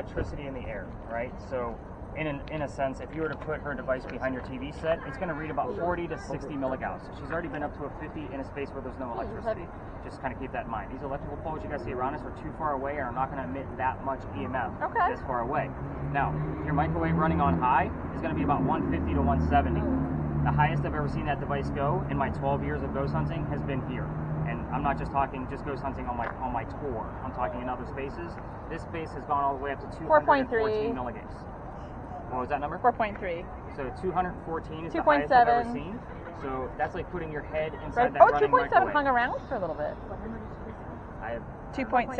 electricity in the air, right? So in a sense, if you were to put her device behind your TV set, it's going to read about 40 to 60 milligauss. So she's already been up to a 50 in a space where there's no electricity. Just kind of keep that in mind. These electrical poles you guys see around us are too far away and are not going to emit that much EMF this far away. Now, your microwave running on high is going to be about 150 to 170. The highest I've ever seen that device go in my 12 years of ghost hunting has been here. And I'm not just talking just ghost hunting on my tour. I'm talking in other spaces. This space has gone all the way up to 214 milligauss. What was that number? 4.3. So 214 is the highest I've ever seen. So that's like putting your head inside that running 2.7 microwave. hung around for a little bit. I have 2.7,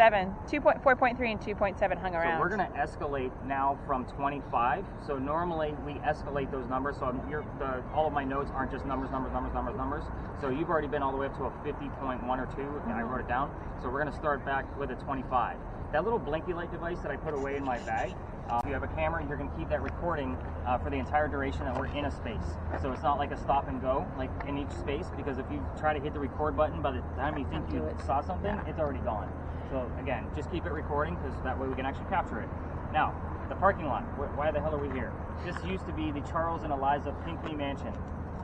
4.3 and 2.7 hung around. So we're going to escalate now from 25. So normally we escalate those numbers. So all of my notes aren't just numbers. So you've already been all the way up to a 50.1 or 2. I wrote it down. So we're going to start back with a 25. That little blinky light device that I put away in my bag, if you have a camera, you're going to keep that recording for the entire duration that we're in a space. So it's not like a stop and go, like in each space, because if you try to hit the record button, by the time you think you saw something, it's already gone. So again, just keep it recording, because that way we can actually capture it. Now, the parking lot, why the hell are we here? This used to be the Charles and Eliza Pinckney Mansion.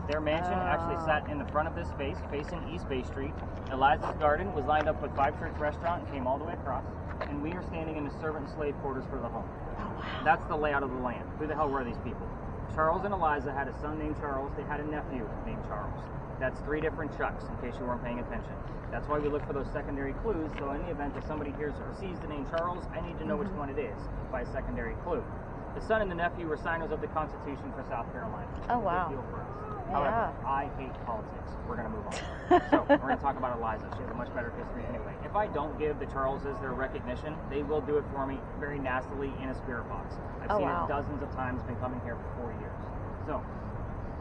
Their mansion actually sat in the front of this space, facing East Bay Street. Eliza's garden was lined up with Five Church Restaurant and came all the way across. And we are standing in the servant and slave quarters for the home. That's the layout of the land. Who the hell were these people? Charles and Eliza had a son named Charles. They had a nephew named Charles. That's 3 different Chucks, in case you weren't paying attention. That's why we look for those secondary clues. So in the event that somebody hears or sees the name Charles, I need to know which one it is by a secondary clue. The son and the nephew were signers of the Constitution for South Carolina. Oh, wow. Big deal for us. However, I hate politics. We're going to move on. So we're going to talk about Eliza. She has a much better history anyway. If I don't give the Charleses their recognition, they will do it for me very nastily in a spirit box. I've seen it dozens of times, been coming here for 4 years. So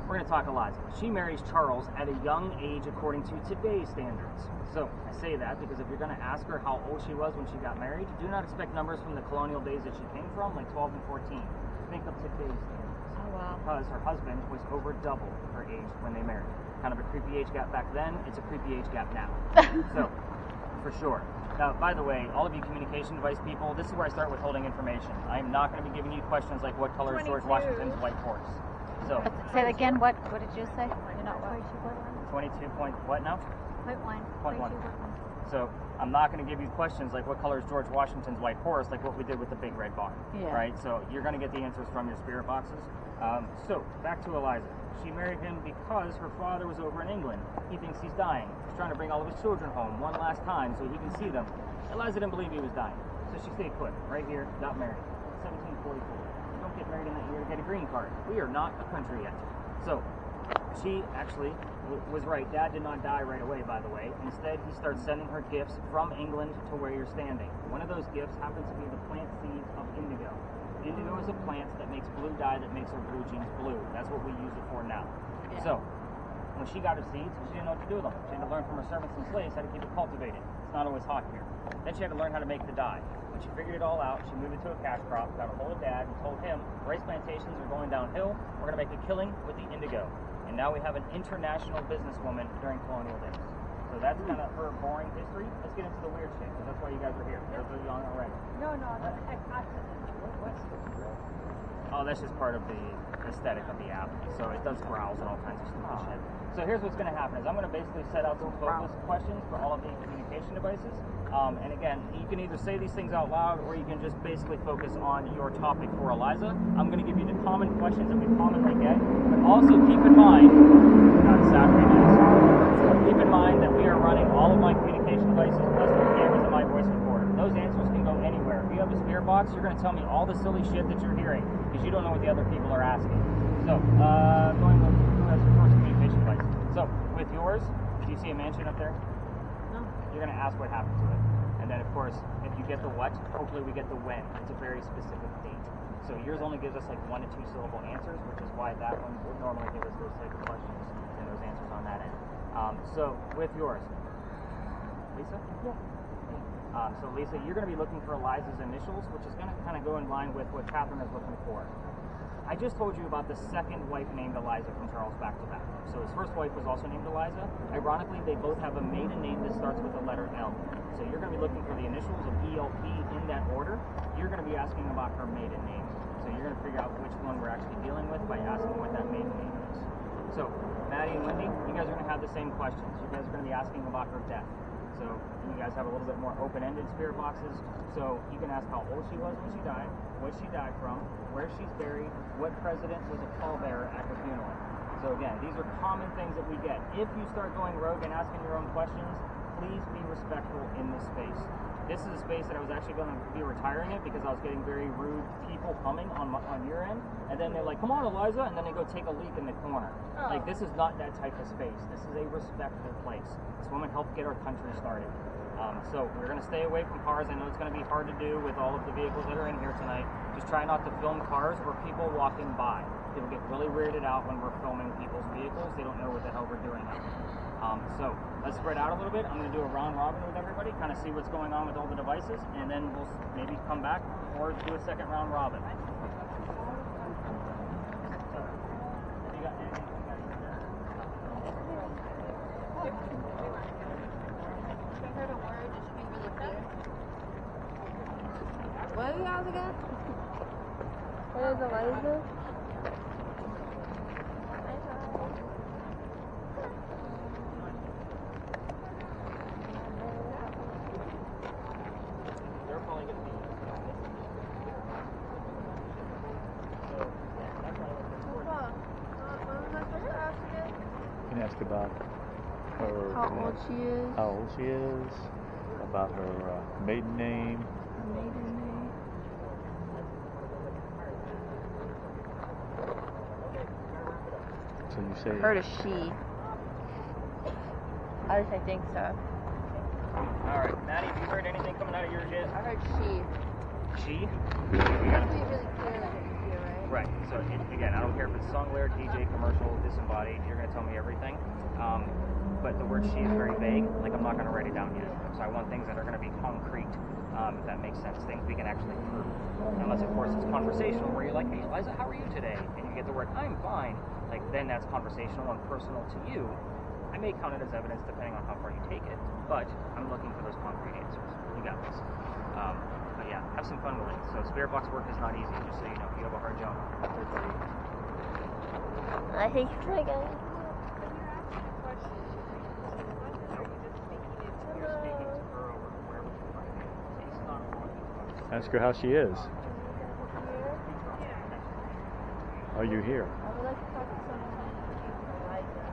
we're going to talk Eliza. She marries Charles at a young age according to today's standards. So I say that because if you're going to ask her how old she was when she got married, do not expect numbers from the colonial days that she came from, like 12 and 14. Think of today's standards. Because her husband was over double her age when they married. Kind of a creepy age gap back then, it's a creepy age gap now. So, for sure. Now, by the way, all of you communication device people, this is where I start withholding information. I'm not going to be giving you questions like what color is George Washington's white horse. So, say that again, what did you say? You're not 22 point, what now? Point one. So I'm not going to give you questions like what color is George Washington's white horse, like what we did with the big red barn, right? So you're going to get the answers from your spirit boxes. So back to Eliza. She married him because her father was over in England. He thinks he's dying. He's trying to bring all of his children home one last time so he can see them. Eliza didn't believe he was dying, so she stayed put right here, got married. 1744. You don't get married in that year to get a green card. We are not a country yet. So she actually was right. Dad did not die right away, by the way. Instead, he starts sending her gifts from England to where you're standing. One of those gifts happens to be the plant seeds of indigo. Indigo is a plant that makes blue dye that makes her blue jeans blue. That's what we use it for now. Yeah. So, when she got her seeds, she didn't know what to do with them. She had to learn from her servants and slaves how to keep it cultivated. It's not always hot here. Then she had to learn how to make the dye. When she figured it all out, she moved it to a cash crop, got a hold of Dad, and told him, rice plantations are going downhill. We're going to make a killing with the indigo. And now we have an international businesswoman during colonial days. So that's kind of her boring history. Let's get into the weird shit, because that's why you guys are here. You're so young already. No, that's Oh, that's just part of the aesthetic of the app. So it does growls and all kinds of stupid shit. So here's what's going to happen is I'm going to basically set out some focus questions for all of the communication devices. And again, you can either say these things out loud or you can just basically focus on your topic for Eliza. I'm going to give you the common questions that we commonly get, but also keep in mind, not Saturday nights, keep in mind that we are running all of my communication devices plus the cameras and my voice recorder. Those answers can go anywhere. If you have a spirit box, you're going to tell me all the silly shit that you're hearing because you don't know what the other people are asking. So, going with who has your first communication device. So, with yours, do you see a mansion up there? No. You're going to ask what happened to it. And then, of course, if you get the what, hopefully we get the when. It's a very specific date. So yours only gives us like 1 to 2 syllable answers, which is why that one would normally give us those type of questions and those answers on that end. So, with yours. Lisa? Yeah. So Lisa, you're going to be looking for Eliza's initials, which is going to kind of go in line with what Catherine is looking for. I just told you about the second wife named Eliza from Charles back to back. So his first wife was also named Eliza. Ironically, they both have a maiden name that starts with the letter L. So you're going to be looking for the initials of ELP in that order. You're going to be asking about her maiden name. So you're going to figure out which one we're actually dealing with by asking what that maiden name is. So Maddie and Wendy, you guys are going to have the same questions. You guys are going to be asking about her death. So you guys have a little bit more open-ended spirit boxes. So you can ask how old she was when she died, what she died from, where she's buried, what president was a pallbearer at her funeral. So again, these are common things that we get. If you start going rogue and asking your own questions, please be respectful in this space. This is a space that I was actually going to be retiring it because I was getting very rude people coming on your end, and then they're like, "Come on, Eliza," and then they go take a leak in the corner. Oh. Like, this is not that type of space. This is a respectful place. This woman helped get our country started. So we're going to stay away from cars. I know it's going to be hard to do with all of the vehicles that are in here tonight. Just try not to film cars or people walking by. People get really weirded out when we're filming people's vehicles. They don't know what the hell we're doing out there. So let's spread out a little bit. I'm going to do a round robin with everybody, kind of see what's going on with all the devices, and then we'll maybe come back or do a second round robin. So, if you got anything, What are you guys again? What is Eliza? they're probably going to be. So, yeah, that's why I like this board. What was I supposed to ask again? You can ask about her. How old she is? How old she is. About her maiden name. Maiden name. So you say. Heard a she. At least I think so. All right, Maddie, have you heard anything coming out of your jizz? I heard she. She? You gotta be really clear like what you hear, right? Right. So again, I don't care if it's song, lyric, DJ, commercial, disembodied. You're gonna tell me everything. But the word "she" is very vague. Like, I'm not gonna write it down yet. So I want things that are gonna be concrete, if that makes sense. Things we can actually prove. Unless, of course, it's conversational, where you're like, "Hey, Eliza, how are you today?" And you get the word "I'm fine." Like, then that's conversational and personal to you. I may count it as evidence depending on how far you take it, but I'm looking for those concrete answers. You got this. But yeah, have some fun with it. So spirit box work is not easy, just so you know. You have a hard job. I think it's like a... You're speaking to her over wherever she's right. It's not a one. Ask her how she is. Are you here? I would like to talk to someone named Eliza.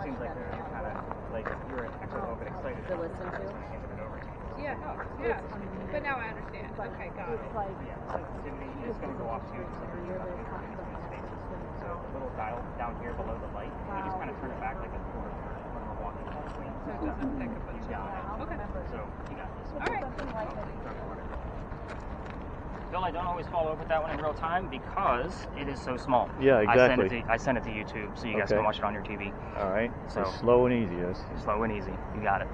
Seems like they're kind of like you're actually a little bit excited To listen to? Yeah, yeah. But now I understand. Okay, got it. It's like, Yeah, sensitivity is going to go off too, just like you're not in between spaces. So the little dial down here below the light, we just kind of turn it back like a quarter turn when we're walking on the screen. So it doesn't pick up You got it. Okay. So you got this. All right. something like that. Bill, I don't always follow up with that one in real time because it is so small. Yeah, exactly. I send it to YouTube so you guys Okay. can watch it on your TV. All right. So So- slow and easy. Yes. Slow and easy. You got it.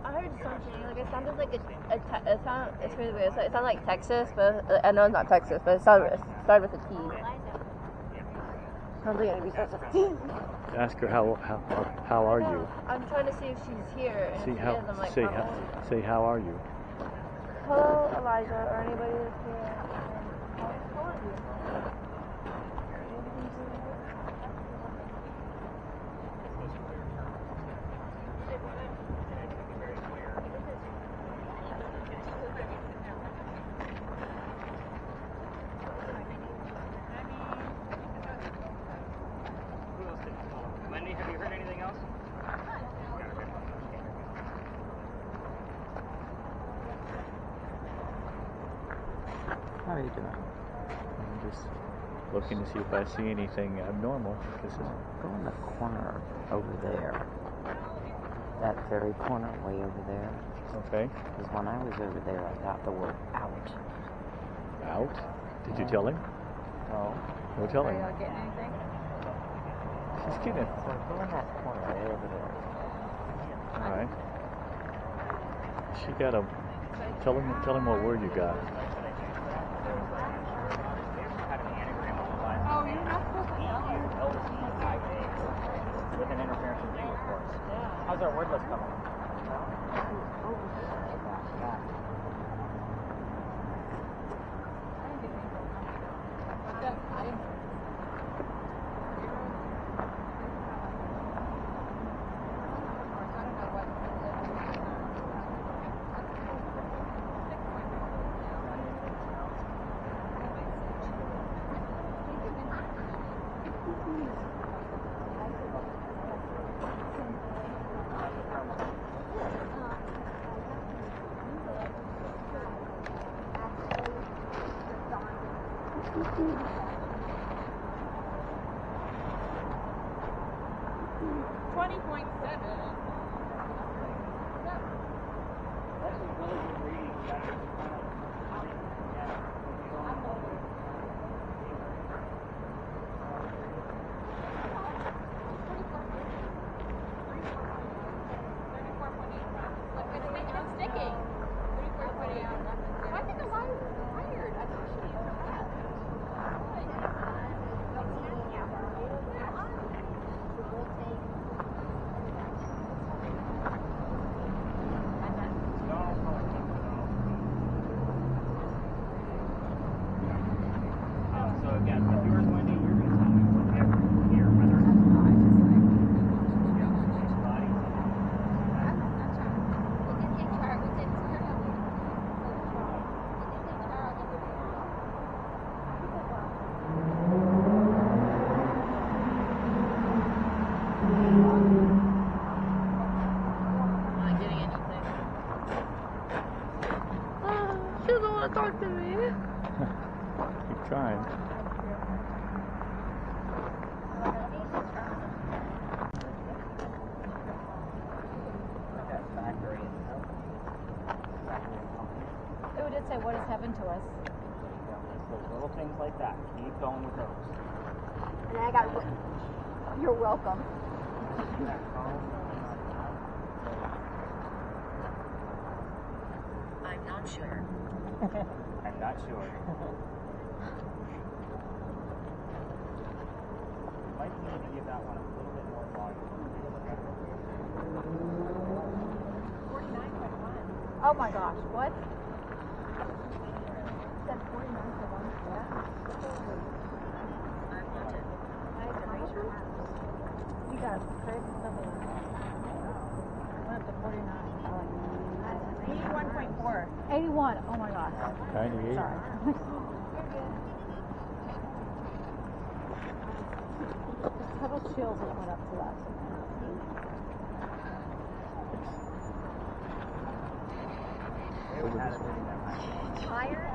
I heard something, like it sounded like it's really weird. It sounded like Texas, but I know it's not Texas, but it started with a T. Probably gonna be so Ask her how are you? I'm trying to see if she's here, and See if she how is, I'm like, say how are you? hello, Elijah, or anybody that's here. How are you? Wendy, have you heard anything else? How are you doing? I'm just looking to see if I see anything abnormal. This is Go in the corner over there. That very corner way over there. okay. Because when I was over there, I got the word out. Out? Did you tell him? No. Go tell Are him. y'all getting anything? She's kidding. So go in that corner way over there. All right. She got a. Tell him what word you got. Oh, you're not supposed to tell me. With an interference with you, of course. How's our word list coming? She doesn't want to talk to me. Keep trying. It did say, what has happened to us? Those little things like that. Keep going with those. And I got, you're welcome. I'm not sure. I'm not sure. Might need to give that one a little bit more volume. 49.1. Oh my gosh, what? Said 49.1. Yeah. You got crazy stuff. Went up to 49. 81.4. 81. Oh my gosh. 98. Sorry. Just total chills when it went up to that. Tired?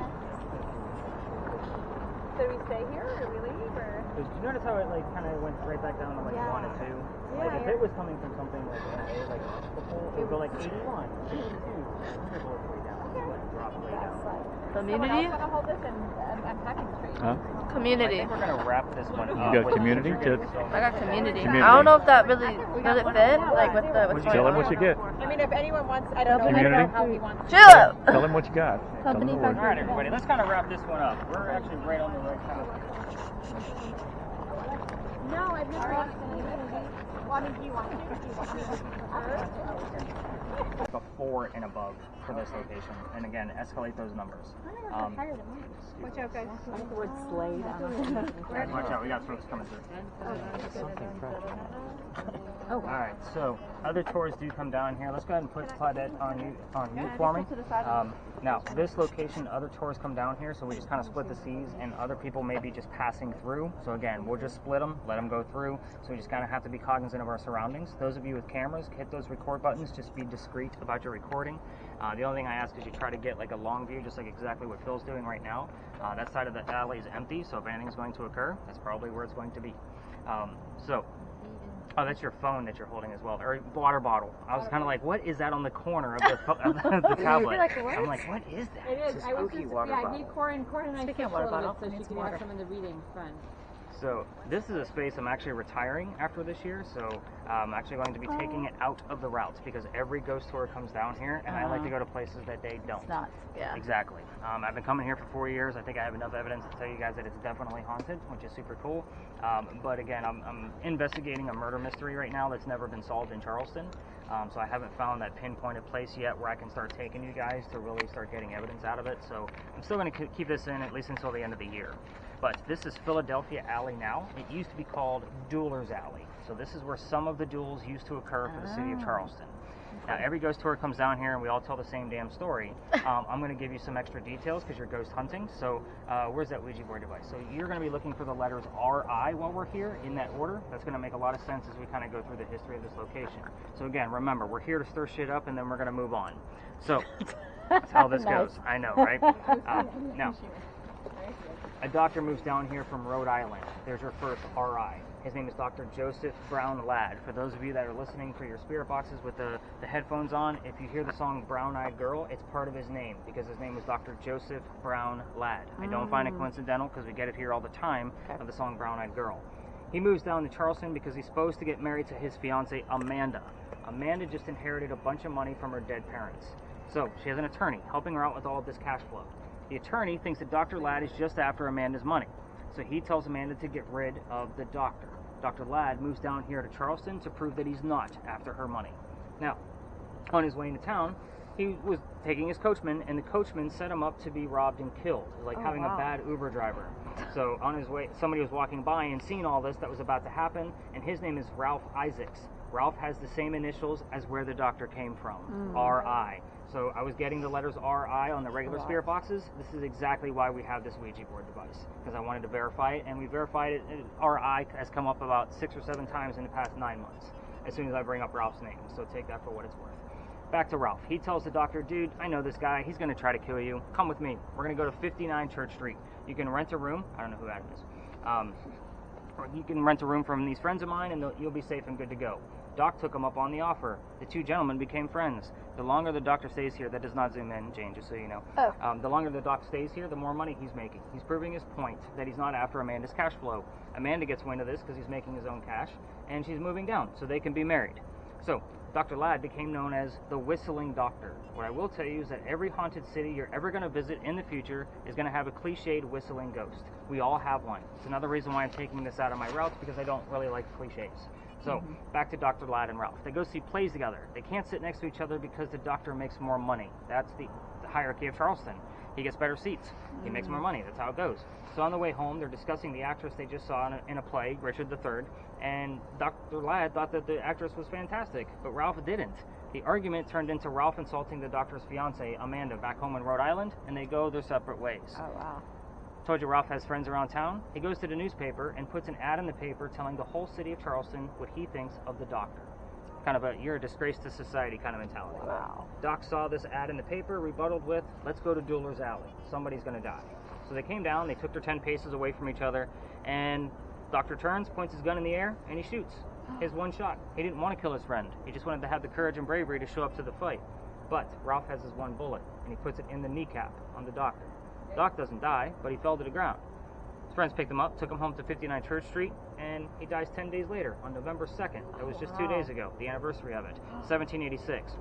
Did we stay here or did we leave or? Did you notice how it like kind of went right back down to like 1 and 2? Like if it was coming from something like NA, like before, it would go like 81, 82, and then it goes way down. It would drop way down. Community? I'm gonna hold this and I'm packing straight. Huh? I Community. think we're gonna wrap this one up. You got with community? the- I got community. Community. I don't know if that really does it fit, like with the what's Tell going him what you on. get. I mean, if anyone wants, I don't know Community? how he wants. Chill out. Tell him what you got. Tell him the Company word. All right, everybody, let's kind of wrap this one up. We're actually right on the right kind of. No, I've never asked anybody. Well, I mean, do you want to? Do you want me to? A 4 and above for this location, and again, escalate those numbers. Watch out, guys. Word Slade. Guys, watch out, we got folks coming through. Something fresh. All right, so other tours do come down here. Let's go ahead and put Claudette on mute for me. Now, this location, other tours come down here, so we just kind of split the seas, and other people may be just passing through. So again, we'll just split them, let them go through. So we just kind of have to be cognizant of our surroundings. Those of you with cameras, hit those record buttons. Just be discreet about your recording. The only thing I ask is you try to get like a long view, just like exactly what Phil's doing right now. That side of the alley is empty, so if anything's going to occur, that's probably where it's going to be. Oh, that's your phone that you're holding as well, or water bottle. I was kind of like, what is that on the corner of the tablet? I'm like, what is that? It is. It's a I was spooky just, water yeah, bottle. I need Corin and I Speaking of switched water a little bottle, bit so she needs can water. have some of the reading fun. So this is a space I'm actually retiring after this year, so I'm actually going to be taking it out of the routes because every ghost tour comes down here, and I like to go to places that they don't. It's not. Yeah. Exactly. I've been coming here for 4 years. I think I have enough evidence to tell you guys that it's definitely haunted, which is super cool. But again, I'm investigating a murder mystery right now that's never been solved in Charleston. So I haven't found that pinpointed place yet where I can start taking you guys to really start getting evidence out of it. So I'm still going to keep this in at least until the end of the year. But this is Philadelphia Alley now. It used to be called Duelers Alley. So this is where some of the duels used to occur for the city of Charleston. Now, every ghost tour comes down here and we all tell the same damn story. I'm going to give you some extra details because you're ghost hunting. So where's that Ouija board device? So you're going to be looking for the letters RI while we're here in that order. That's going to make a lot of sense as we kind of go through the history of this location. So again, remember, we're here to stir shit up and then we're going to move on. So that's how this goes. I know, right? Now, a doctor moves down here from Rhode Island. There's your first RI. His name is Dr. Joseph Brown Ladd. For those of you that are listening for your spirit boxes with the headphones on, if you hear the song Brown Eyed Girl, it's part of his name because his name was Dr. Joseph Brown Ladd. I don't find it coincidental because we get it here all the time of the song Brown Eyed Girl. He moves down to Charleston because he's supposed to get married to his fiancée, Amanda. Amanda just inherited a bunch of money from her dead parents. So she has an attorney helping her out with all of this cash flow. The attorney thinks that Dr. Ladd is just after Amanda's money. So he tells Amanda to get rid of the doctor. Dr. Ladd moves down here to Charleston to prove that he's not after her money. Now, on his way into town, he was taking his coachman, and the coachman set him up to be robbed and killed, like having a bad Uber driver. So on his way, somebody was walking by and seeing all this that was about to happen, and his name is Ralph Isaacs. Ralph has the same initials as where the doctor came from, R.I. So I was getting the letters R.I. on the regular spirit boxes. This is exactly why we have this Ouija board device, because I wanted to verify it, and we verified it. R.I. has come up about 6 or 7 times in the past 9 months, as soon as I bring up Ralph's name. So take that for what it's worth. Back to Ralph. He tells the doctor, dude, I know this guy. He's going to try to kill you. Come with me. We're going to go to 59 Church Street. You can rent a room. I don't know who that is. Or you can rent a room from these friends of mine, and you'll be safe and good to go. Doc took him up on the offer. The two gentlemen became friends. The longer the doctor stays here, that does not zoom in, Jane, just so you know. The longer the doc stays here, the more money he's making. He's proving his point that he's not after Amanda's cash flow. Amanda gets wind of this because he's making his own cash, and she's moving down so they can be married. So Dr. Ladd became known as the Whistling Doctor. What I will tell you is that every haunted city you're ever going to visit in the future is going to have a cliched whistling ghost. We all have one. It's another reason why I'm taking this out of my routes, because I don't really like cliches. So, back to Dr. Ladd and Ralph. They go see plays together. They can't sit next to each other because the doctor makes more money. That's the hierarchy of Charleston. He gets better seats. He makes more money. That's how it goes. So on the way home, they're discussing the actress they just saw in a play, Richard III, and Dr. Ladd thought that the actress was fantastic, but Ralph didn't. The argument turned into Ralph insulting the doctor's fiancée, Amanda, back home in Rhode Island, and they go their separate ways. Oh, wow. Told you Ralph has friends around town. He goes to the newspaper and puts an ad in the paper telling the whole city of Charleston what he thinks of the doctor. Kind of a, you're a disgrace to society kind of mentality. Wow. Doc saw this ad in the paper, rebutted with, let's go to Duelers Alley. Somebody's going to die. So they came down, they took their 10 paces away from each other, and Doctor turns, points his gun in the air, and he shoots. His one shot. He didn't want to kill his friend. He just wanted to have the courage and bravery to show up to the fight. But Ralph has his one bullet, and he puts it in the kneecap on the doctor. Doc doesn't die, but he fell to the ground. His friends picked him up, took him home to 59 Church Street, and he dies 10 days later, on November 2nd. That was just 2 days ago, the anniversary of it, 1786.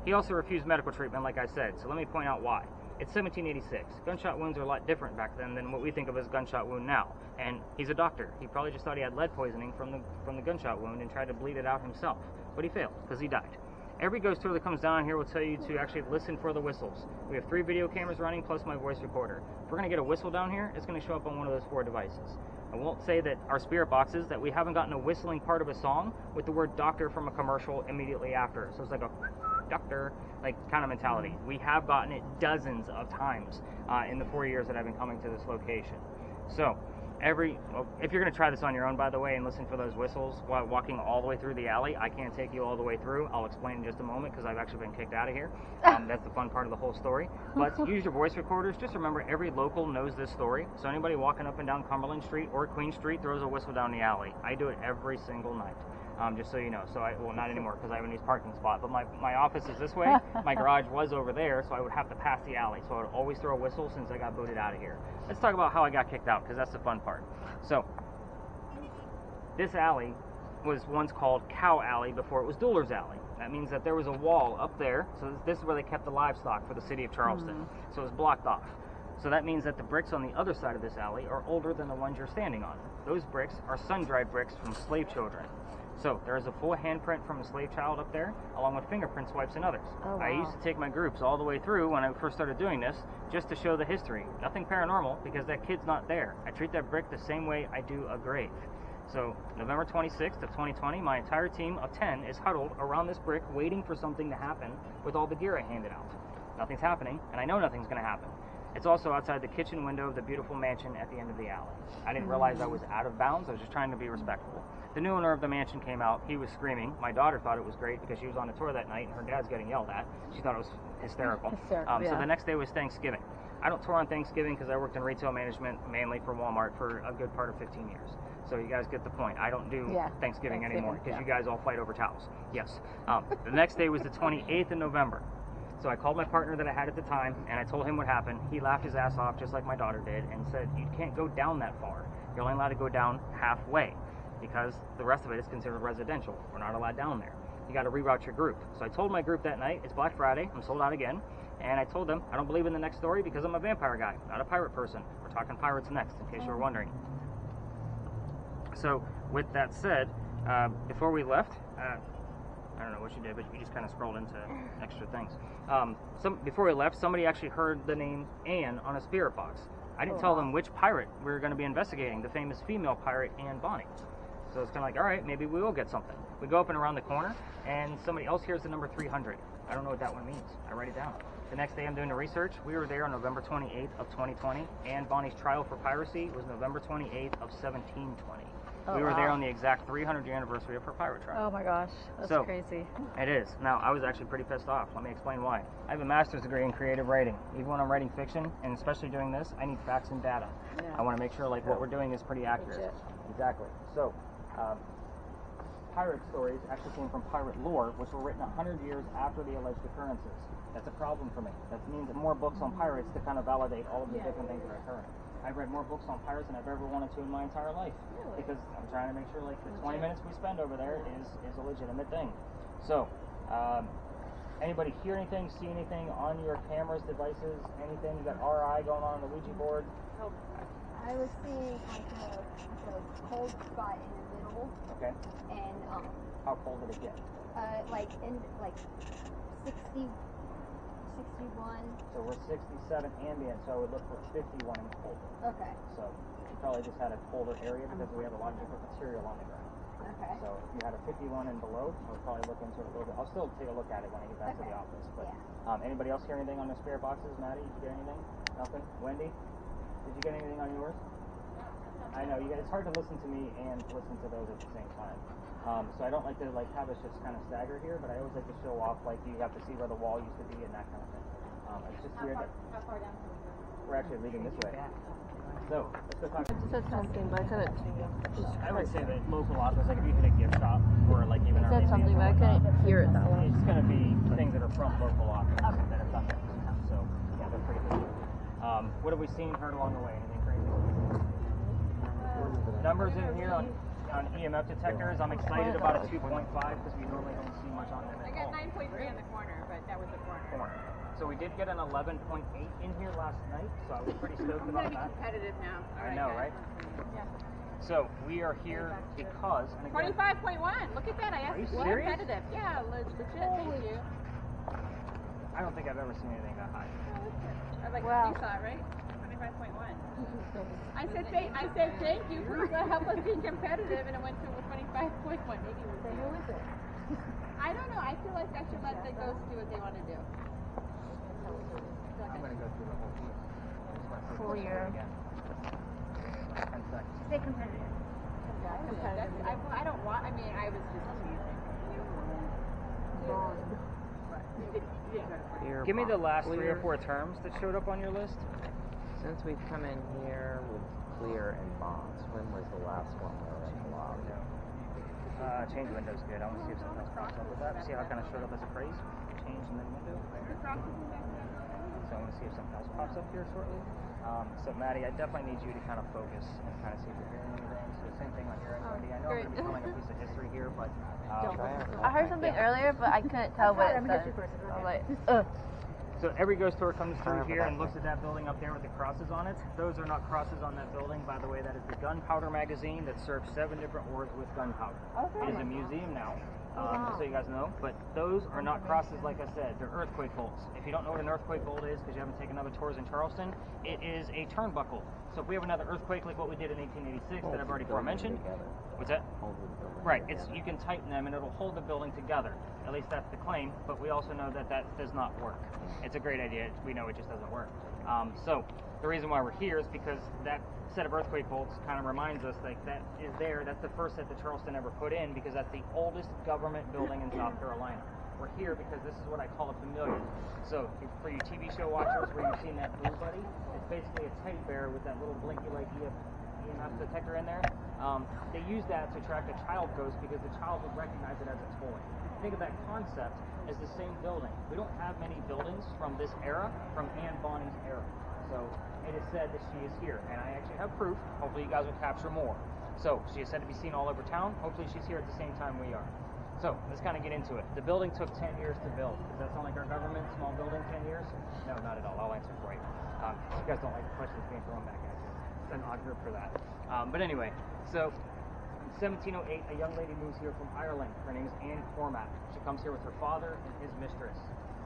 He also refused medical treatment, like I said, so let me point out why. It's 1786. Gunshot wounds are a lot different back then than what we think of as gunshot wound now. And he's a doctor. He probably just thought he had lead poisoning from the gunshot wound and tried to bleed it out himself. But he failed because he died. Every ghost tour that comes down here will tell you to actually listen for the whistles. We have 3 video cameras running plus my voice recorder. If we're going to get a whistle down here, it's going to show up on one of those 4 devices. I won't say that our spirit boxes, that we haven't gotten a whistling part of a song with the word doctor from a commercial immediately after. So it's like a doctor, like kind of mentality. We have gotten it dozens of times in the 4 years that I've been coming to this location. So if you're going to try this on your own, by the way, and listen for those whistles while walking all the way through the alley, I can't take you all the way through. I'll explain in just a moment because I've actually been kicked out of here. That's the fun part of the whole story. But use your voice recorders. Just remember, every local knows this story. So anybody walking up and down Cumberland Street or Queen Street throws a whistle down the alley. I do it every single night. Just so you know. So well, not anymore because I have a new parking spot, but my office is this way. My garage was over there, so I would have to pass the alley. So I would always throw a whistle since I got booted out of here. Let's talk about how I got kicked out because that's the fun part. So this alley was once called Cow Alley before it was Dueler's Alley. That means that there was a wall up there. So this is where they kept the livestock for the city of Charleston. So it was blocked off. So that means that the bricks on the other side of this alley are older than the ones you're standing on. Those bricks are sun-dried bricks from slave children. So there is a full handprint from a slave child up there, along with fingerprint swipes and others. Oh, wow. I used to take my groups all the way through when I first started doing this, just to show the history. Nothing paranormal, because that kid's not there. I treat that brick the same way I do a grave. So November 26th of 2020, my entire team of 10 is huddled around this brick, waiting for something to happen with all the gear I handed out. Nothing's happening, and I know nothing's going to happen. It's also outside the kitchen window of the beautiful mansion at the end of the alley. I didn't realize I was out of bounds. I was just trying to be respectful. The new owner of the mansion came out. He was screaming. My daughter thought it was great because she was on a tour that night and her dad's getting yelled at. She thought it was hysterical. So the next day was Thanksgiving. I don't tour on Thanksgiving because I worked in retail management mainly for Walmart for a good part of 15 years. So you guys get the point. I don't do Thanksgiving anymore because you guys all fight over towels. Yes. The next day was the 28th of November. So I called my partner that I had at the time, and I told him what happened. He laughed his ass off, just like my daughter did, and said, you can't go down that far. You're only allowed to go down halfway, because the rest of it is considered residential. We're not allowed down there. You got to reroute your group. So I told my group that night, it's Black Friday, I'm sold out again, and I told them, I don't believe in the next story because I'm a vampire guy, not a pirate person. We're talking pirates next, in case you were wondering. So, with that said, before we left, I don't know what you did, but you just kind of scrolled into extra things. Before we left, somebody actually heard the name Anne on a spirit box. I didn't tell them which pirate we were going to be investigating, the famous female pirate Anne Bonny. So it's kind of like, all right, maybe we will get something. We go up and around the corner, and somebody else hears the number 300. I don't know what that one means. I write it down. The next day I'm doing the research. We were there on November 28th of 2020. Anne Bonny's trial for piracy was November 28th of 1720. We were there on the exact 300th anniversary of her pirate trial. Oh my gosh, that's crazy. It is. Now, I was actually pretty pissed off. Let me explain why. I have a master's degree in creative writing. Even when I'm writing fiction, and especially doing this, I need facts and data. I want to make sure like what we're doing is pretty accurate. Legit. Exactly. So, pirate stories actually came from pirate lore, which were written 100 years after the alleged occurrences. That's a problem for me. That means more books on pirates to kind of validate all of the different things that are occurring. I've read more books on pirates than I've ever wanted to in my entire life. Really? Because I'm trying to make sure like the 20 minutes we spend over there is a legitimate thing. So, anybody hear anything, see anything on your cameras, devices, anything? You got RI going on the Ouija board? Oh, I was seeing like a cold spot in the middle. Okay. And how cold did it get? Like 61. So we're 67 ambient, so I would look for 51 and colder. Okay. So you probably just had a colder area because we have a lot of different material on the ground. Okay. So if you had a 51 and below, we'll probably look into it a little bit. I'll still take a look at it when I get back to the office. But anybody else hear anything on the spirit boxes? Maddie, did you get anything? Nothing? Wendy, did you get anything on yours? I know, it's hard to listen to me and listen to those at the same time. So I don't like to have us just kind of stagger here, but I always like to show off, like you have to see where the wall used to be and that kind of thing. It's just weird that How far down can we go? we're actually leaving this way. So, let's go talk. I just said something, but I couldn't. I would say that local office, like if you hit a gift shop or like even our said something, but I couldn't hear it that well. It's going to be things that are from local office that have done that. So, yeah, they're pretty good. What have we seen, heard along the way? Anything crazy? Numbers in here on EMF detectors. I'm excited about a 2.5 because we normally don't see much on them I at got all. 9.3 on the corner, but that was the corner. So we did get an 11.8 in here last night, so I was pretty stoked I'm about gonna be that. competitive now. I know, right? Yeah. So we are here because, and again, 25.1. Look at that. I asked you to be serious? competitive. Yeah, legit. Thank you. I don't think I've ever seen anything that high. I like Wow. you saw it, right? 25.1. I said thank you for help us being competitive, and it went to 25.1. Maybe it was. So who is it? I don't know. I feel like I should let the ghosts do what they want to do. I'm going to go through the whole piece. I just want to take a look Clear. at it again. 10 seconds. Stay competitive. I don't want. I mean, I was just teasing. Clear Give me the bond. last 3 or Clear. 4 terms that showed up on your list. Since we've come in here with clear and bonds, when was the last one we were in block? Change window's good. I want to see if something else pops up with that. See how it kind of showed up as a phrase? Change and then window. So I'm going to see if something else pops up here shortly. So Maddie, I definitely need you to kind of focus and kind of see if you're hearing anything. So same thing on your end, Wendy. I know I'm going to be telling a piece of history here, but I heard something earlier, but I couldn't tell what it said. I'm like, ugh. so every ghost tour comes through here and looks at that building up there with the crosses on it. Those are not crosses on that building. By the way, that is the gunpowder magazine that serves 7 different wars with gunpowder. It is a museum now, just so you guys know. But those are not crosses, like I said. They're earthquake bolts. If you don't know what an earthquake bolt is, because you haven't taken other tours in Charleston, it is a turnbuckle. So if we have another earthquake like what we did in 1886 that I've already mentioned, what's that? Right, you can tighten them and it'll hold the building together. At least that's the claim, but we also know that does not work. It's a great idea. We know it just doesn't work. So the reason why we're here is because that set of earthquake bolts kind of reminds us like that is there. That's the first set that Charleston ever put in because that's the oldest government building in South Carolina. We're here because this is what I call a familiar. So for you TV show watchers where you've seen that Blue Buddy, it's basically a teddy bear with that little blinky like EMF detector in there. They use that to track a child ghost because the child would recognize it as a toy. Think of that concept as the same building. We don't have many buildings from this era, from Anne Bonny's era. So it is said that she is here, and I actually have proof. Hopefully you guys will capture more. So she is said to be seen all over town. Hopefully she's here at the same time we are. So let's kind of get into it. The building took 10 years to build. Does that sound like our government? Small building, 10 years? No, not at all. I'll answer for you. You guys don't like the questions being thrown back at you. It's an odd group for that. But anyway, so in 1708, a young lady moves here from Ireland. Her name is Anne Cormack. She comes here with her father and his mistress.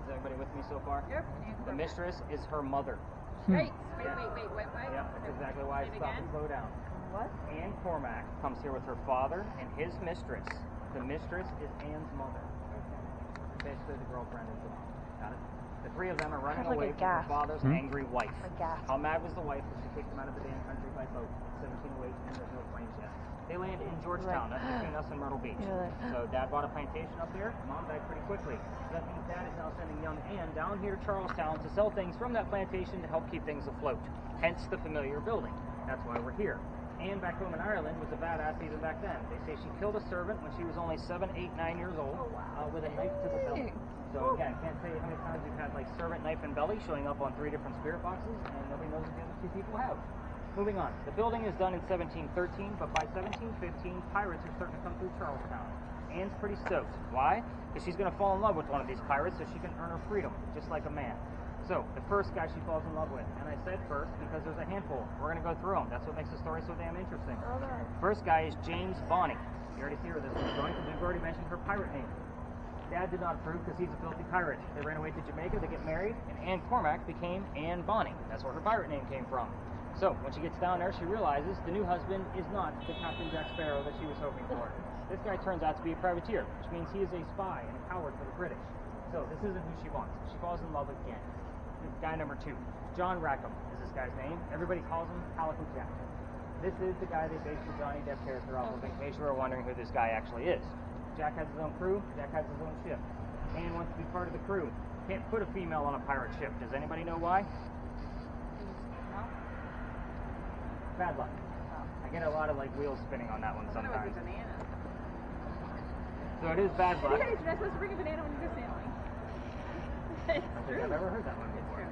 Is everybody with me so far? Yep. The mistress is her mother. Wait. What? Yep, that's exactly why I Say it stopped again? and slow down. What? Anne Cormack comes here with her father and his mistress. The mistress is Anne's mother. Basically the girlfriend is the mom. Got it? The 3 of them are running Sounds like away a from her gas. father's angry wife. A gas. How mad was the wife that she kicked him out of the damn country by boat in 1708 and there's no planes yet? They land in Georgetown. That's between us and Myrtle Beach. So Dad bought a plantation up there. Mom died pretty quickly. So that means Dad is now sending young Anne down here to Charlestown to sell things from that plantation to help keep things afloat. Hence the familiar building. That's why we're here. Anne back home in Ireland was a badass even back then. They say she killed a servant when she was only 7, 8, 9 years old with a knife to the belly. So again, can't say how many times we've had like servant, knife, and belly showing up on 3 different spirit boxes, and nobody knows what the other 2 people have. Moving on. The building is done in 1713, but by 1715, pirates are starting to come through Charlestown. Anne's pretty stoked. Why? Because she's going to fall in love with one of these pirates so she can earn her freedom, just like a man. So, the first guy she falls in love with, and I said first because there's a handful. We're going to go through them. That's what makes the story so damn interesting. First guy is James Bonny. You already see where this is going because we've already mentioned her pirate name. Dad did not approve because he's a filthy pirate. They ran away to Jamaica to get married, and Anne Cormack became Anne Bonny. That's where her pirate name came from. So, when she gets down there, she realizes the new husband is not the Captain Jack Sparrow that she was hoping for. This guy turns out to be a privateer, which means he is a spy and a coward for the British. So, this isn't who she wants. She falls in love again. Guy number 2, John Rackham is this guy's name. Everybody calls him Calico Jack. This is the guy they based the Johnny Depp character off of, in case you were wondering who this guy actually is. Jack has his own crew. Jack has his own ship. Anne wants to be part of the crew. Can't put a female on a pirate ship. Does anybody know why? Bad luck. I get a lot of like wheels spinning on that one sometimes. So it is bad luck. You're not supposed to bring a banana when you go sailing. I don't think I've ever heard that one before.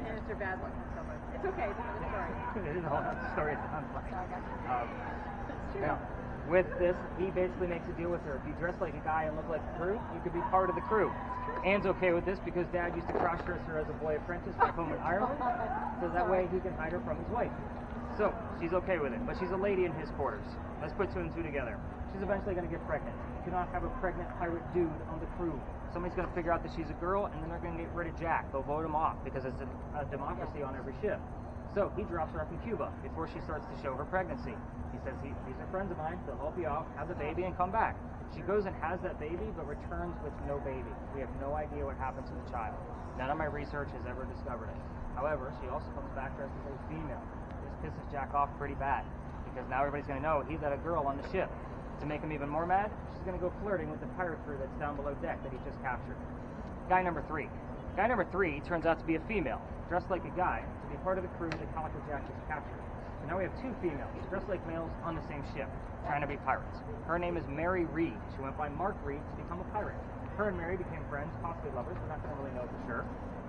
And it's your bad luck when someone. It's okay. It's another story. It is a whole other story. It sounds like. It's true. Now, with this, he basically makes a deal with her. If you dress like a guy and look like a crew, you could be part of the crew. Anne's okay with this because Dad used to cross-dress her as a boy apprentice back home in Ireland, so that way he can hide her from his wife. So, she's okay with it, but she's a lady in his quarters. Let's put two and two together. She's eventually going to get pregnant. You cannot have a pregnant pirate dude on the crew. Somebody's going to figure out that she's a girl, and then they're going to get rid of Jack. They'll vote him off because it's a democracy on every ship. So he drops her off in Cuba before she starts to show her pregnancy. He says, these are friends of mine, they'll help you out, have the baby, and come back. She goes and has that baby, but returns with no baby. We have no idea what happened to the child. None of my research has ever discovered it. However, she also comes back dressed as a female. This pisses Jack off pretty bad, because now everybody's going to know he's got a girl on the ship. To make him even more mad, she's going to go flirting with the pirate crew that's down below deck that he just captured. Guy number 3. Guy number 3 turns out to be a female, dressed like a guy, to be part of the crew that Calico Jack just captured. So now we have two females, dressed like males, on the same ship, trying to be pirates. Her name is Mary Reed. She went by Mark Reed to become a pirate. Her and Mary became friends, possibly lovers, we're not going to really know for sure.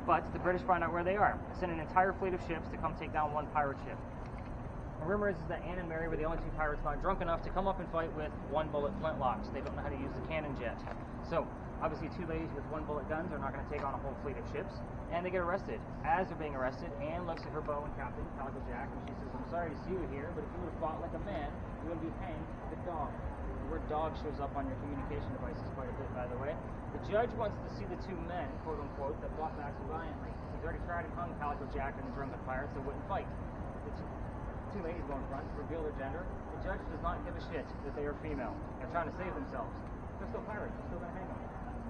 But the British find out where they are, send an entire fleet of ships to come take down one pirate ship. The rumor is that Anne and Mary were the only two pirates not drunk enough to come up and fight with one-bullet flintlocks. They don't know how to use the cannon yet. So, obviously two ladies with one-bullet guns are not going to take on a whole fleet of ships, and they get arrested. As they're being arrested, Anne looks at her bow and captain, Calico Jack, and she says, I'm sorry to see you here, but if you would have fought like a man, you would be hanged like a dog. The word dog shows up on your communication devices quite a bit, by the way. The judge wants to see the two men, quote-unquote, that fought back so valiantly. He's already tried and hung Calico Jack and the drunken pirates that wouldn't fight. The two ladies go in front, reveal their gender. The judge does not give a shit that they are female. They're trying to save themselves. They're still pirates. They're still going to hang them.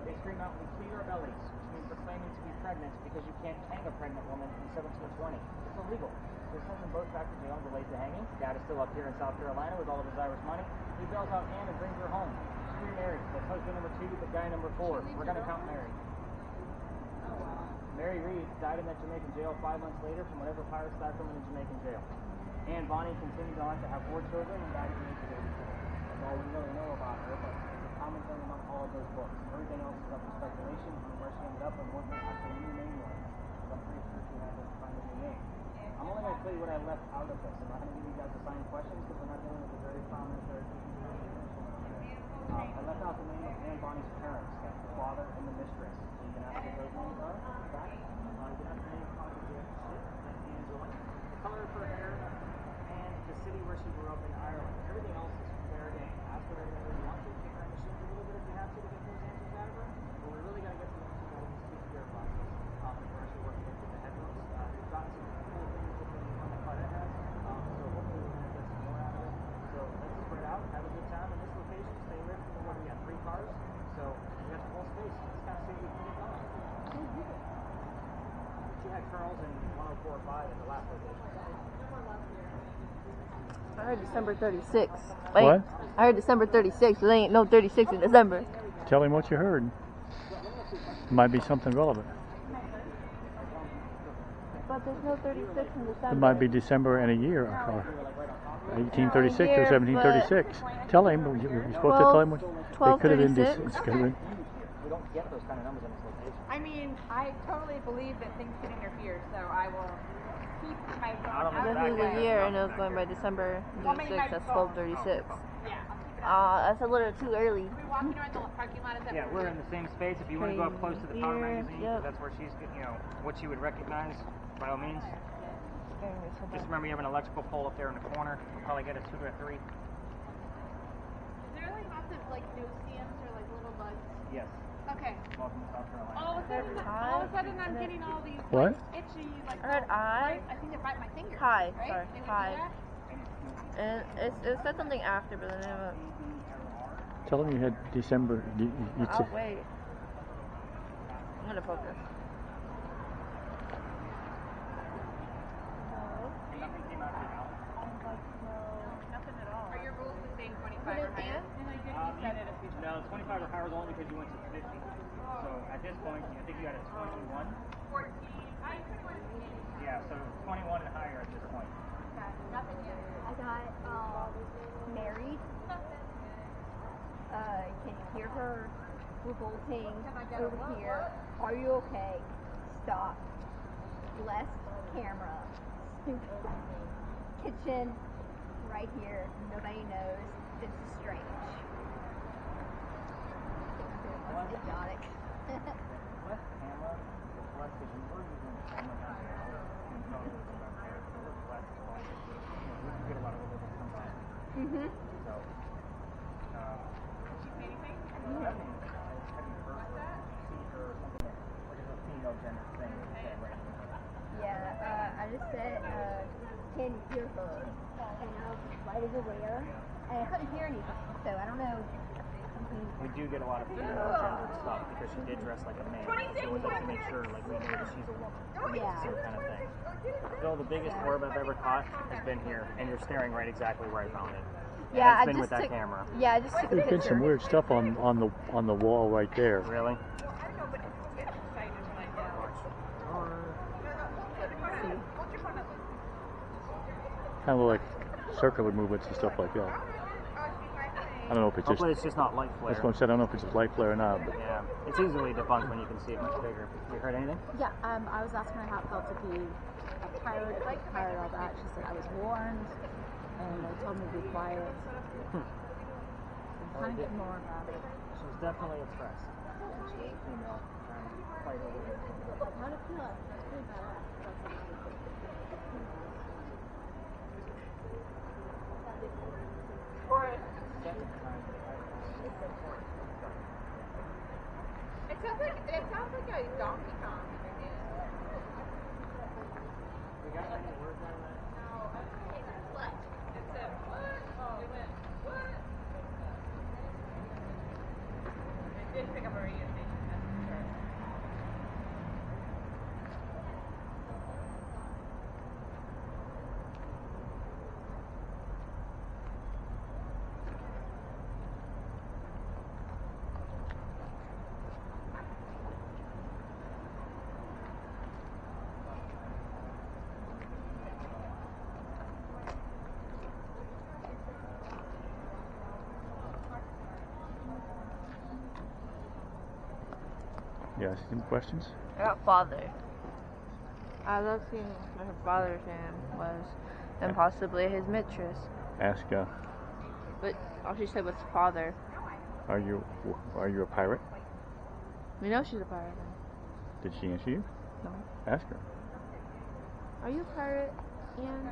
They scream out, we plead our bellies, which means they're claiming to be pregnant because you can't hang a pregnant woman in 1720. It's illegal. So they send them both back to jail and delayed the hanging. Dad is still up here in South Carolina with all of his Irish money. He bails out Anne and brings her home. She's remarried. That's husband number 2, but guy number 4. We're going to count Mary. Mary Reed died in that Jamaican jail 5 months later from whatever pirates died from in the Jamaican jail. Anne Bonny continued on to have 4 children and died in the age of 82. That's all we really know about her, but it's a common thing among all of those books. Everything else is up to speculation on where she ended up and what her actual new name was. So I'm pretty sure she had to find a new name. I'm only going to tell you what I left out of this. I'm not going to give you guys assigned questions because we're not dealing with a very prominent I left out the name of Anne Bonny's parents. That's the father and the mistress. You can ask what those names are. In fact, you can ask the name of Calico Jack's ship. That's Angela. The color of her hair, and the city where she grew up in Ireland. Everything else is fair game. Ask her anything you want to. Kick her in the shins a little bit if you have to get those answers out of her. But we really got to get some answers out of this two-year process. We're actually working with the head notes. We've gotten some cool things with the one that Claudette has. So hopefully we're going to get some more out of it. So let's spread out, have a good time in this location. Stay away from the one we got 3 cars. So we got the whole space. Let's kind of see what we can get going. She had Charles in 104.5 at the last location. I heard December 36. Wait, what? I heard December 36. There ain't no 36 in December. Tell him what you heard. Might be something relevant. But there's no 36 in December. It might be December and a year, or 1836 or 1736. Tell him. You're supposed to tell him what it could have been. We don't get those kind of numbers in this location. I mean, I totally believe that things can interfere, so I will keep my phone out of This the is way. a year, and it was going by December 36. That's 12:36. Yeah, I'll keep it out. That's a little too early. Are we walking around the parking lot? Is that Yeah, we're in the same space. If you want to go up close to the Power magazine, because that's where she's, what she would recognize, by all means. Just remember you have an electrical pole up there in the corner. You'll probably get a 2 or a 3. Is there like lots of like no-see-ums or like little bugs? Yes. Okay. Welcome to South Carolina. All of a sudden I'm getting all these What? like, itchy like. I heard I. I think they're biting my fingers. Hi, right? sorry, They would do hi. that? And it said something after, but then it Tell him you had December. oh, wait. I'm gonna focus. Nothing came out of your mouth. Nothing at all. Are your rules the same 25 Put or it higher? in? And I did reset it a few times. No, 25 or higher was only because you went to 50. So at this point, I think you had a 21. 14. I 21. Yeah, so 21 and higher at this point. Nothing yet. I got married. Can you hear her revolting over here? Are you okay? Stop. Left camera. Kitchen right here. Nobody knows. This is strange. It's idiotic. Left camera, reflect, because we're using the camera now. And so it's about there. So reflect, we can get a lot of religion sometimes. Mm-hmm. So, Anything? have you heard that? See her or something like a female gender thing you say, right? Yeah, I just said, can you hear her? And I was right over there. And I couldn't hear anything, so I don't know. We do get a lot of female gendered stuff because she did dress like a man. So we like to make sure like we know that she's a woman. Yeah. Same kind of thing. Phil, the biggest orb I've ever caught has been here, and you're staring right exactly where I found it. Yeah, it's been with that camera. Yeah, I just took a There's been picture. some weird stuff on the wall right there. Really? Kind of like circular movements and stuff like that. I don't know if it's just. Hopefully it's just not light flare. That's what I said. I don't know if it's just light flare or not. But Yeah, it's easily debunked when you can see it much bigger. You heard anything? Yeah, I was asking her how it felt to be a pirate, if I pirate all that. She said I was warned, and they told me to be quiet. I'm trying to get more about it. She's definitely a threat. She's a female trying to fight over it. How did it feel? That's pretty badass. It sounds like a Donkey Kong. We got any words out of that? No, what? It said what? Oh, we went what? It did pick up a radio station, that's for sure. yeah, any questions? I got father. I was asking what her father's name was, and possibly his mistress. Ask. But all she said was father. Are you a pirate? We know she's a pirate. Did she answer you? No. Ask her. Are you a pirate, Ian?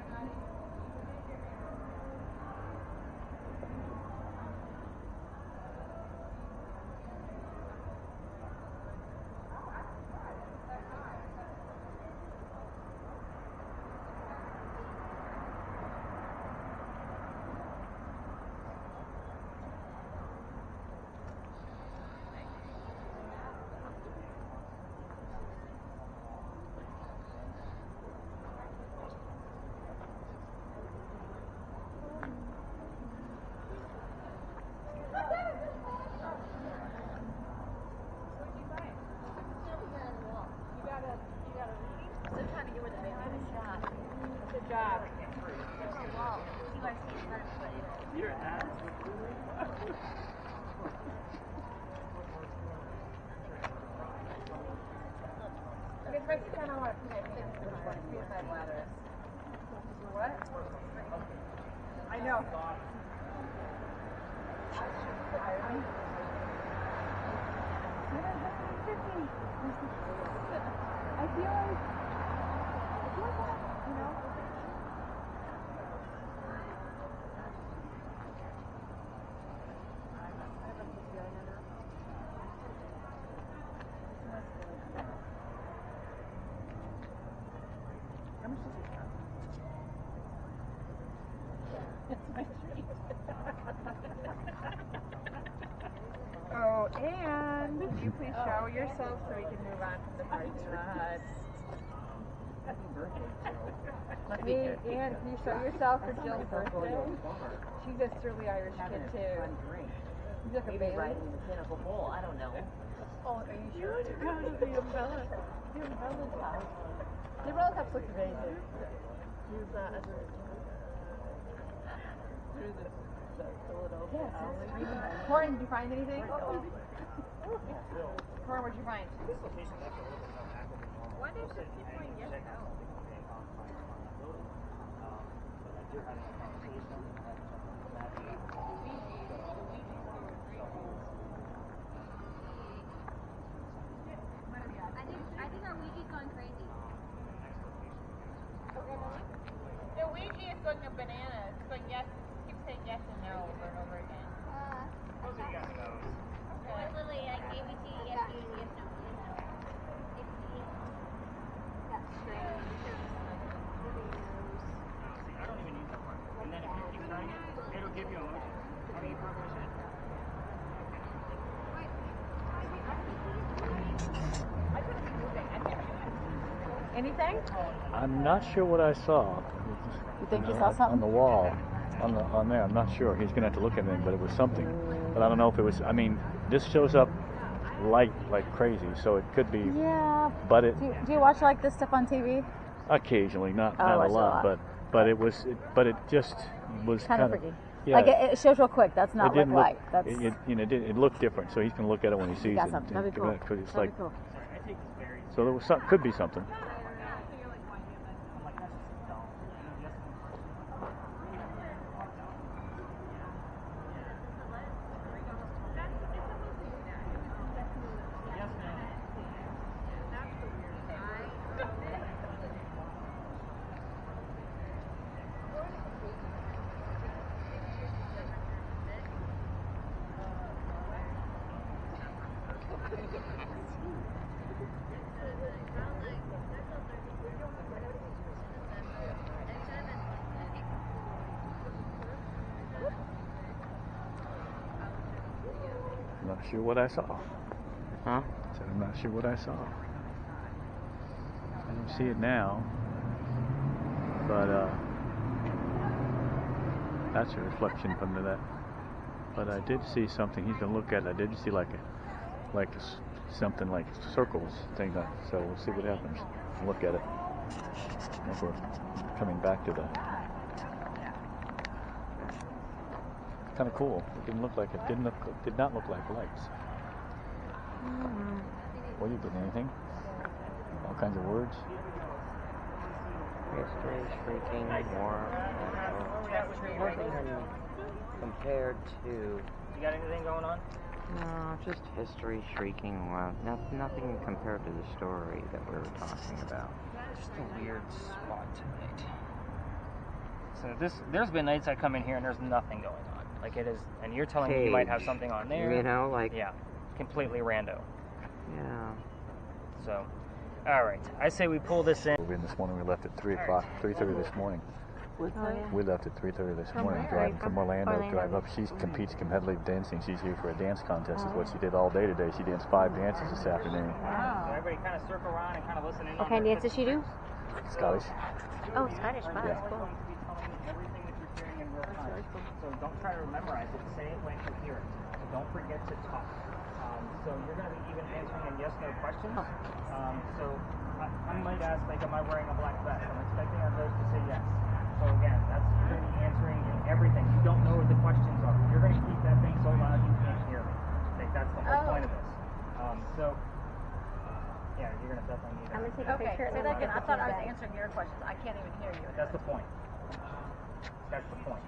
Good job. Okay, first you kind of want to put my hands in my suicide ladder. What? I know. I feel like, you know. Oh, and can you please shower yourself so we can move on from the parking lot? Hey, Ann, can you show yourself for Jill's birthday? She's a surly Irish kid too. You look a Bailey. mechanical bull. I don't know. Oh, are you sure? You go to the umbrella. The umbrella's house. The umbrella house looks amazing. Use that as a through the Philadelphia alley. Corin, did you find anything? Corin, what'd you find? Why does she keep going yes or no? I think our Ouija's going crazy. The Ouija is going bananas. It's going yes, keep saying yes and no over and over again. Those are yes no's. Well, it's literally like ABC, yes, yes, yes, no, yes, no. That's strange. See, I don't even use that one. And then if you keep turning it, it'll give you emotion. How do you program it? Anything? I'm not sure what I saw. You think you saw On something? the wall, on there. I'm not sure. He's gonna have to look at it, but it was something. But I don't know if it was. I mean, this shows up light like crazy, so it could be. Yeah. But it Do you watch like this stuff on TV? occasionally, not I a watch a lot, lot. but it was. But it just was Kind of freaky. Yeah. Like it shows real quick. That's not it didn't like look. light. That's It looked different, so he's gonna look at it when he sees got it. something. That'd be cool. Because it's That'd like. be cool. So there was some. Could be something. I'm not sure what I saw. Huh? I said I'm not sure what I saw. I don't see it now, but that's a reflection from that. But I did see something. He's gonna look at it. I did see something like circles thing. So we'll see what happens. Look at it. If we're coming back to that. Kind of cool. It didn't look like it. Did not look like lights. What are you getting? Anything? All kinds of words. History, shrieking, more. Nothing compared to. You got anything going on? No, just history, shrieking. Well, nothing compared to the story that we were talking about. Just a weird spot tonight. So there's been nights I come in here and there's nothing going on. Like it is, and you're telling me you might have something on there. You know, like. Yeah, completely rando. Yeah. So, all right. I say we pull this in. This morning we left at 3 o'clock, 3:30 this morning. We left at 3:30 this morning, driving from Orlando, drive up. She competes competitive dancing. She's here for a dance contest. Is what she did all day today. She danced 5 dances this afternoon. Wow. So everybody kind of circle around and kind of listen in. What kind of dance does she do? Scottish. Oh, Scottish. Wow, Yeah. that's cool. Everything that you're hearing in real time. So don't try to memorize it. Say it when you hear it. So don't forget to talk. So you're going to be even answering in yes/no questions. So I might ask, like, am I wearing a black vest? I'm expecting our host to say yes. So again, that's you're going to be answering in everything. You don't know what the questions are. You're going to keep that thing so loud you can't hear it. Like that's the whole point of this. Yeah, you're going to definitely need that. I'm going to take a Okay, picture. say that again. I thought I was answering your questions. I can't even hear you. That's the point. That's the point.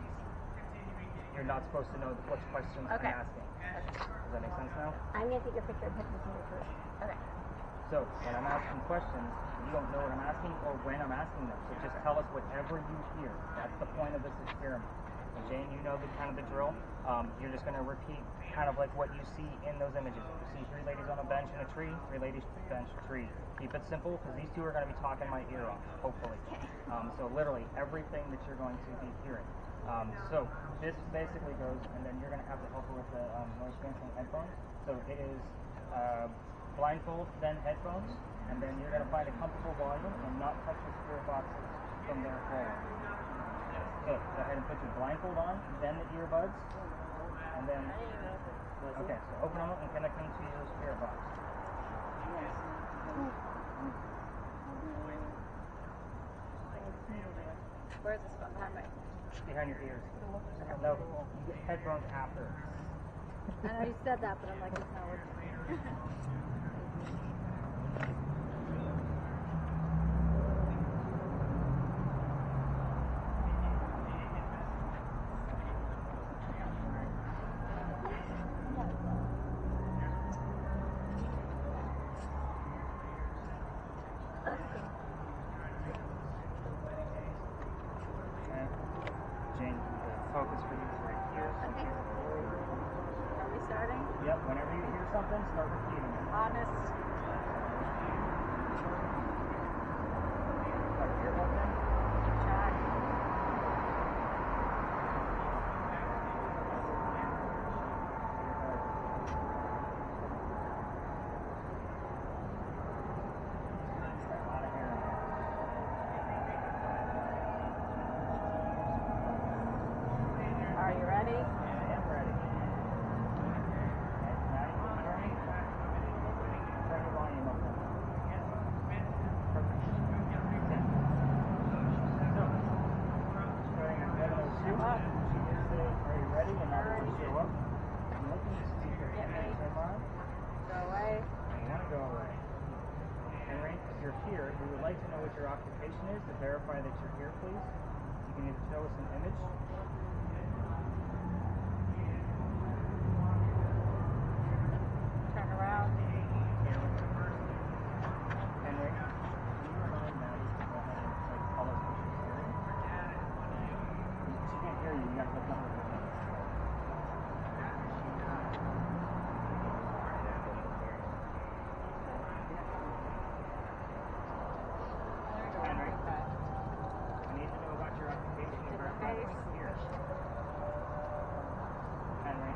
You're not supposed to know which questions Okay. I'm asking. Does that make sense now? I'm going to take a picture and put this in the group. Okay. So when I'm asking questions, you don't know what I'm asking or when I'm asking them. So just tell us whatever you hear. That's the point of this experiment. And Jayne, you know the kind of the drill. You're just going to repeat kind of like what you see in those images. You see 3 ladies on a bench in a tree, 3 ladies bench tree. Keep it simple because these 2 are going to be talking my ear off, hopefully. So literally everything that you're going to be hearing. So this basically goes, and then you're going to have to help her with the noise canceling headphones. So it is blindfold, then headphones, and then you're going to find a comfortable volume and not touch the spirit boxes from there forward. Good. Go ahead and put your blindfold on, then the earbuds, and then. Okay, so open them up and connect them to your spirit box. Where's this one? Behind my. Behind your ears. No, you get headphones after. I know you said that, but I'm like, it's not working. something, start repeating it. Honest. Start ear open. Check. A lot of hair in there. Are you ready? I am ready. Okay, now you can turn the volume up then. Perfect. Okay. So, starting at 7:02, she did say, are you ready? And I'll just show up. I'm looking to see if your cameras are on. Go away. You want to go away. Henry, if you're here, we would like to know what your occupation is to verify that you're here, please. You can either show us an image. Turn around. Henry, can you remind Maddie to go ahead and tell us what she's hearing? She can't hear you. You got to look up with her name. Henry, I need to know about your occupation and verify that you're here. Henry.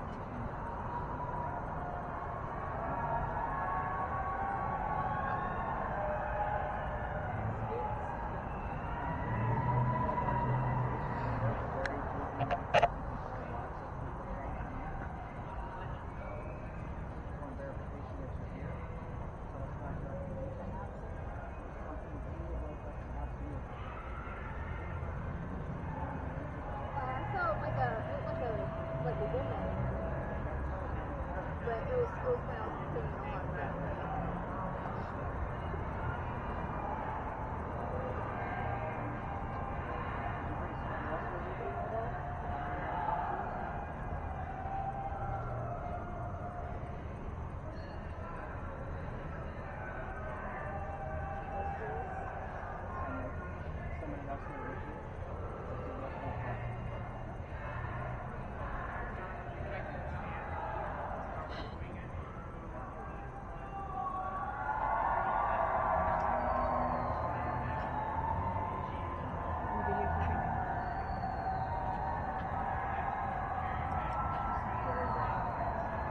I felt like a woman, but it was when I was putting on. Somebody else here with you?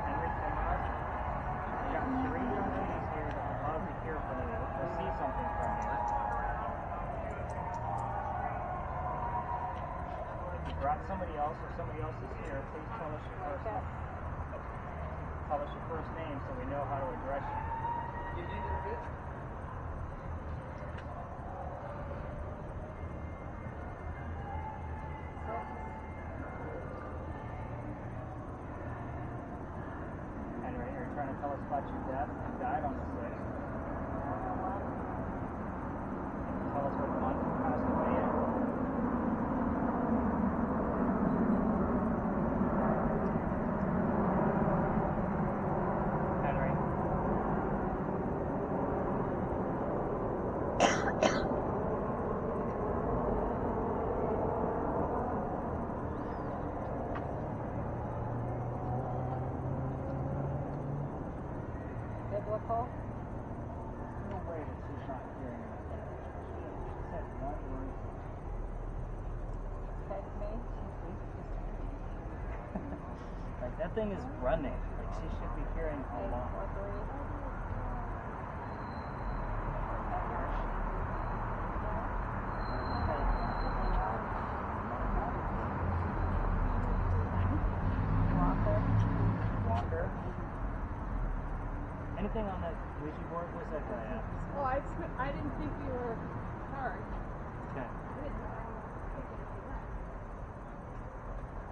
Henry, come on. We've got 3 young ladies here that would love to hear from you or see something from you. If you brought somebody else or somebody else is here, please tell us your first name. Tell us your first name so we know how to address you. Henry, you're trying to tell us about your death. You died on the 6th. Can you tell us what month you passed away in? Henry. Biblical. No way that she's not hearing anything. She said one word. Said me. Like, that thing is running. Like, she should be hearing a lot. 843. Walker. Anything on that Ouija board? Where's that guy at? Oh, I didn't think you were charged. Okay.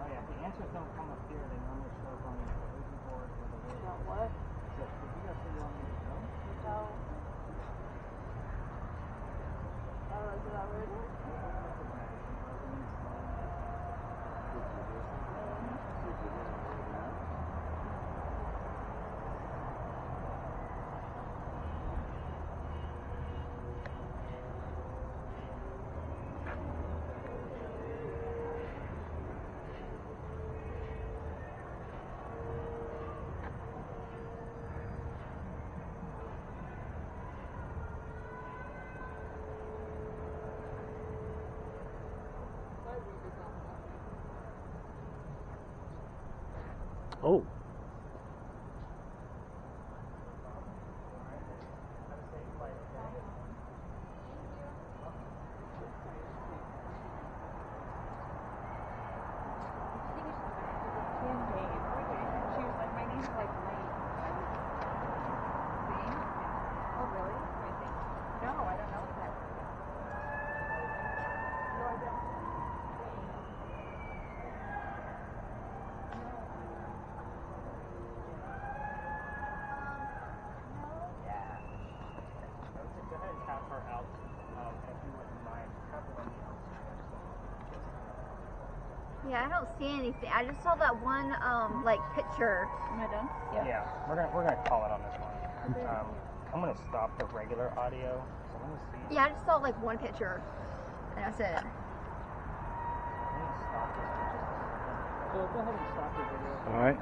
Oh yeah, the answers don't come up here. They normally show up on the Ouija board or the word. About what? So, did you guys say you want me to go? No. Oh, is that weird? Oh. She was like, my name's like Lane. Lane? Oh, really? I think. No, I don't know that. No, I don't. Yeah. Go ahead and tap her out. If you wouldn't mind, tap Wendy out. Yeah, I don't see anything. I just saw that one like picture. Am I done? Yeah, we're gonna call it on this one. I'm gonna stop the regular audio. So let me see. Yeah, I just saw like one picture, and that's it. Let me stop this for just a second. So go ahead and stop the video. All right.